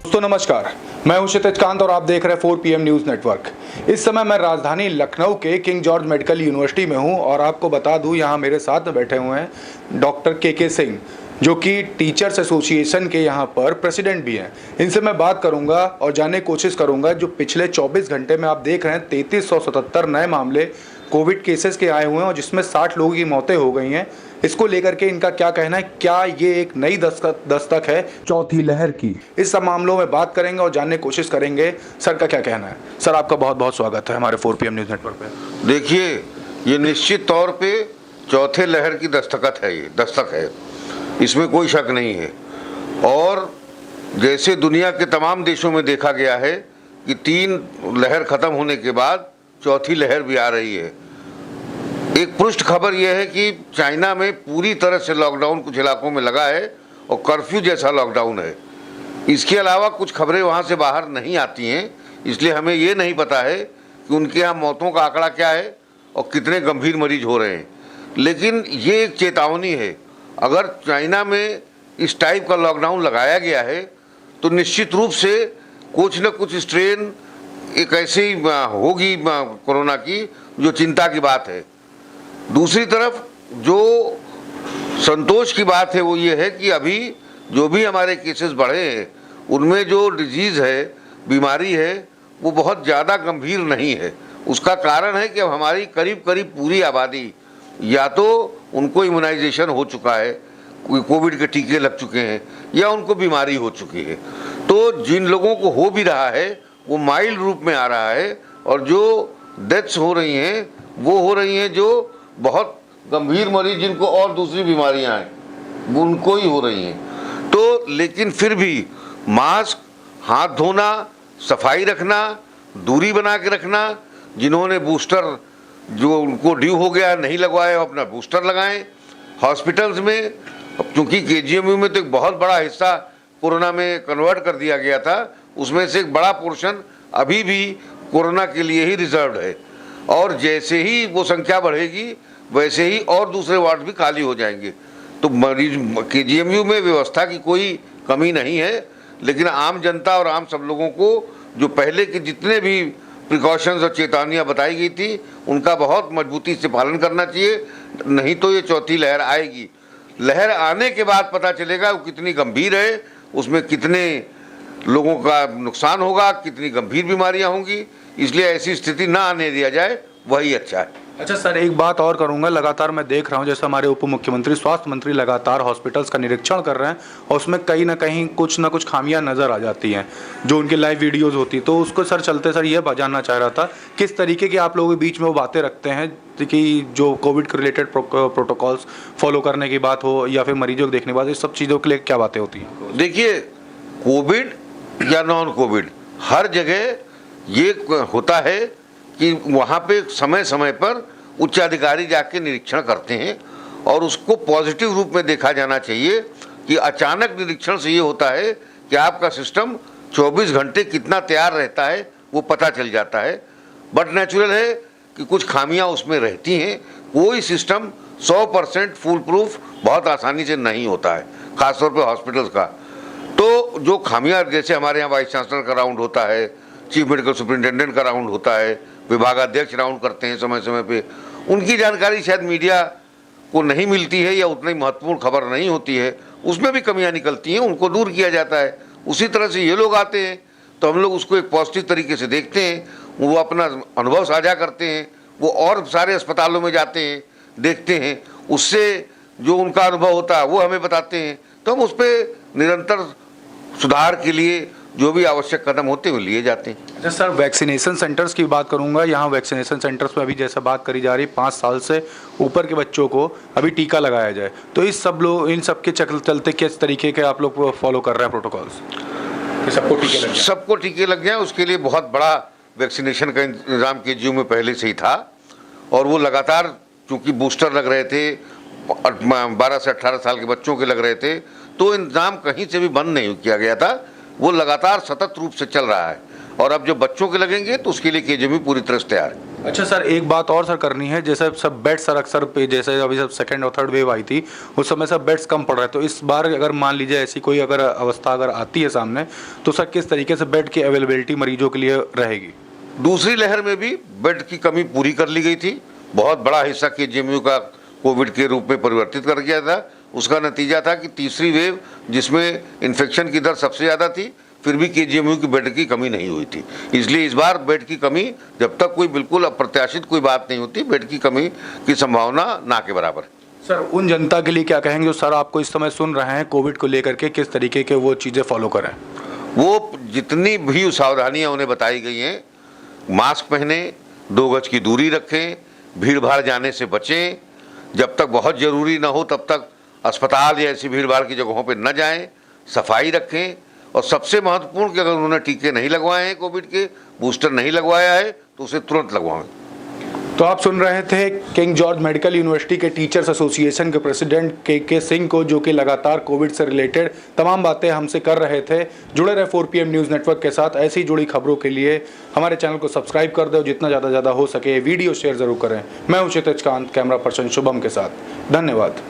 दोस्तों नमस्कार, मैं हूं क्षितिज कांत और आप देख रहे हैं 4 PM न्यूज नेटवर्क। इस समय मैं राजधानी लखनऊ के किंग जॉर्ज मेडिकल यूनिवर्सिटी में हूं और आपको बता दूं यहां मेरे साथ में बैठे हुए हैं डॉक्टर के सिंह, जो कि टीचर्स एसोसिएशन के यहां पर प्रेसिडेंट भी हैं। इनसे मैं बात करूंगा और जानने की कोशिश करूंगा जो पिछले 24 घंटे में आप देख रहे हैं 3377 नए मामले कोविड केसेस के आए हुए हैं और जिसमें 60 लोगों की मौतें हो गई हैं। इसको लेकर के इनका क्या कहना है, क्या ये एक नई दस्तक है चौथी लहर की? इस सब मामलों में बात करेंगे और जानने की कोशिश करेंगे सर का क्या कहना है। सर आपका बहुत बहुत स्वागत है हमारे 4 PM न्यूज़ नेटवर्क पे। देखिए, ये निश्चित तौर पे चौथे लहर की दस्तक है, इसमें कोई शक नहीं है। और जैसे दुनिया के तमाम देशों में देखा गया है कि 3 लहर खत्म होने के बाद चौथी लहर भी आ रही है। एक पृष्ठ खबर यह है कि चाइना में पूरी तरह से लॉकडाउन कुछ इलाकों में लगा है और कर्फ्यू जैसा लॉकडाउन है। इसके अलावा कुछ खबरें वहाँ से बाहर नहीं आती हैं, इसलिए हमें ये नहीं पता है कि उनके यहाँ मौतों का आंकड़ा क्या है और कितने गंभीर मरीज हो रहे हैं। लेकिन ये एक चेतावनी है, अगर चाइना में इस टाइप का लॉकडाउन लगाया गया है तो निश्चित रूप से कुछ न कुछ स्ट्रेन एक ऐसी होगी कोरोना की जो चिंता की बात है। दूसरी तरफ जो संतोष की बात है वो ये है कि अभी जो भी हमारे केसेस बढ़े हैं उनमें जो डिजीज़ है, बीमारी है, वो बहुत ज़्यादा गंभीर नहीं है। उसका कारण है कि अब हमारी करीब करीब पूरी आबादी या तो उनको इम्यूनाइजेशन हो चुका है, कोविड के टीके लग चुके हैं, या उनको बीमारी हो चुकी है। तो जिन लोगों को हो भी रहा है वो माइल्ड रूप में आ रहा है और जो डेथ्स हो रही हैं वो हो रही हैं जो बहुत गंभीर मरीज जिनको और दूसरी बीमारियां हैं उनको ही हो रही हैं। तो लेकिन फिर भी मास्क, हाथ धोना, सफाई रखना, दूरी बना के रखना, जिन्होंने बूस्टर जो उनको ड्यू हो गया नहीं लगवाए अपना बूस्टर लगाएं। हॉस्पिटल्स में चूँकि KGMU में तो एक बहुत बड़ा हिस्सा कोरोना में कन्वर्ट कर दिया गया था, उसमें से एक बड़ा पोर्शन अभी भी कोरोना के लिए ही रिजर्व्ड है और जैसे ही वो संख्या बढ़ेगी वैसे ही और दूसरे वार्ड भी खाली हो जाएंगे। तो मरीज KGMU में व्यवस्था की कोई कमी नहीं है, लेकिन आम जनता और आम सब लोगों को जो पहले के जितने भी प्रिकॉशंस और चेतावनियाँ बताई गई थी उनका बहुत मजबूती से पालन करना चाहिए, नहीं तो ये चौथी लहर आएगी। लहर आने के बाद पता चलेगा वो कितनी गंभीर है, उसमें कितने लोगों का नुकसान होगा, कितनी गंभीर बीमारियां होंगी। इसलिए ऐसी स्थिति ना आने दिया जाए, वही अच्छा है। अच्छा सर, एक बात और करूंगा, लगातार मैं देख रहा हूं जैसे हमारे उप मुख्यमंत्री स्वास्थ्य मंत्री लगातार हॉस्पिटल्स का निरीक्षण कर रहे हैं और उसमें कहीं ना कहीं कुछ ना कुछ खामियां नजर आ जाती हैं जो उनकी लाइव वीडियोस होती। तो उसको सर चलते सर ये जानना चाह रहा था किस तरीके की आप लोगों के बीच में वो बातें रखते हैं कि जो कोविड के रिलेटेड प्रोटोकॉल्स फॉलो करने की बात हो या फिर मरीजों को देखने के बाद, इस सब चीज़ों के लिए क्या बातें होती हैं? देखिए, कोविड या नॉन कोविड हर जगह ये होता है कि वहाँ पे समय समय पर उच्च अधिकारी जाके निरीक्षण करते हैं और उसको पॉजिटिव रूप में देखा जाना चाहिए कि अचानक निरीक्षण से ये होता है कि आपका सिस्टम 24 घंटे कितना तैयार रहता है वो पता चल जाता है। बट नेचुरल है कि कुछ खामियां उसमें रहती हैं, कोई सिस्टम 100% फुल प्रूफ बहुत आसानी से नहीं होता है, खासतौर पर हॉस्पिटल्स का। तो जो खामियां, जैसे हमारे यहाँ वाइस चांसलर का राउंड होता है, चीफ मेडिकल सुपरिटेंडेंट का राउंड होता है, विभागाध्यक्ष राउंड करते हैं समय समय पे, उनकी जानकारी शायद मीडिया को नहीं मिलती है या उतनी महत्वपूर्ण खबर नहीं होती है, उसमें भी कमियां निकलती हैं, उनको दूर किया जाता है। उसी तरह से ये लोग आते हैं तो हम लोग उसको एक पॉजिटिव तरीके से देखते हैं, वो अपना अनुभव साझा करते हैं, वो और सारे अस्पतालों में जाते हैं, देखते हैं, उससे जो उनका अनुभव होता है वो हमें बताते हैं, तो हम उस पर निरंतर सुधार के लिए जो भी आवश्यक कदम होते हैं वो लिए जाते हैं। अच्छा सर, वैक्सीनेशन सेंटर्स की बात करूंगा। यहाँ वैक्सीनेशन सेंटर्स में अभी जैसा बात करी जा रही 5 साल से ऊपर के बच्चों को अभी टीका लगाया जाए, तो इन सब के चलते किस तरीके के आप लोग फॉलो कर रहे हैं प्रोटोकॉल्स कि सबको टीके लग जाए? उसके लिए बहुत बड़ा वैक्सीनेशन का इंतजाम KGMU में पहले से ही था और वो लगातार, चूँकि बूस्टर लग रहे थे, 12 से 18 साल के बच्चों के लग रहे थे, तो इंतजाम कहीं से भी बंद नहीं किया गया था, वो लगातार सतत रूप से चल रहा है। और अब जो बच्चों के लगेंगे तो उसके लिए केजीएमयू पूरी तरह से तैयार है। अच्छा सर, एक बात और सर करनी है, जैसे सब बेड सर अक्सर पे जैसे अभी सब सेकंड और थर्ड वेव आई थी उस समय सब बेड्स कम पड़ रहे हैं, तो इस बार अगर मान लीजिए ऐसी कोई अगर अवस्था अगर आती है सामने तो सर किस तरीके से बेड की अवेलेबिलिटी मरीजों के लिए रहेगी? दूसरी लहर में भी बेड की कमी पूरी कर ली गई थी। बहुत बड़ा हिस्सा केजीएमयू का कोविड के रूप में परिवर्तित कर दिया था। उसका नतीजा था कि तीसरी वेव जिसमें इन्फेक्शन की दर सबसे ज़्यादा थी, फिर भी केजीएमयू की बेड की कमी नहीं हुई थी। इसलिए इस बार बेड की कमी, जब तक कोई बिल्कुल अप्रत्याशित कोई बात नहीं होती, बेड की कमी की संभावना ना के बराबर है। सर उन जनता के लिए क्या कहेंगे जो सर आपको इस समय सुन रहे हैं कोविड को लेकर के, किस तरीके के वो चीज़ें फॉलो करें? वो जितनी भी सावधानियां उन्हें बताई गई हैं, मास्क पहने, 2 गज की दूरी रखें, भीड़ भाड़ जाने से बचें, जब तक बहुत ज़रूरी ना हो तब तक अस्पताल या ऐसी भीड़ भाड़ की जगहों पर न जाएं, सफाई रखें, और सबसे महत्वपूर्ण कि अगर उन्होंने टीके नहीं लगवाए हैं, कोविड के बूस्टर नहीं लगवाया है, तो उसे तुरंत लगवाएं। तो आप सुन रहे थे किंग जॉर्ज मेडिकल यूनिवर्सिटी के टीचर्स एसोसिएशन के प्रेसिडेंट के सिंह को, जो कि लगातार कोविड से रिलेटेड तमाम बातें हमसे कर रहे थे। जुड़े रहे 4PM न्यूज़ नेटवर्क के साथ। ऐसी जुड़ी खबरों के लिए हमारे चैनल को सब्सक्राइब कर दो, जितना ज़्यादा हो सके वीडियो शेयर जरूर करें। मैं हूं क्षितिज कांत, कैमरा पर्सन शुभम के साथ। धन्यवाद।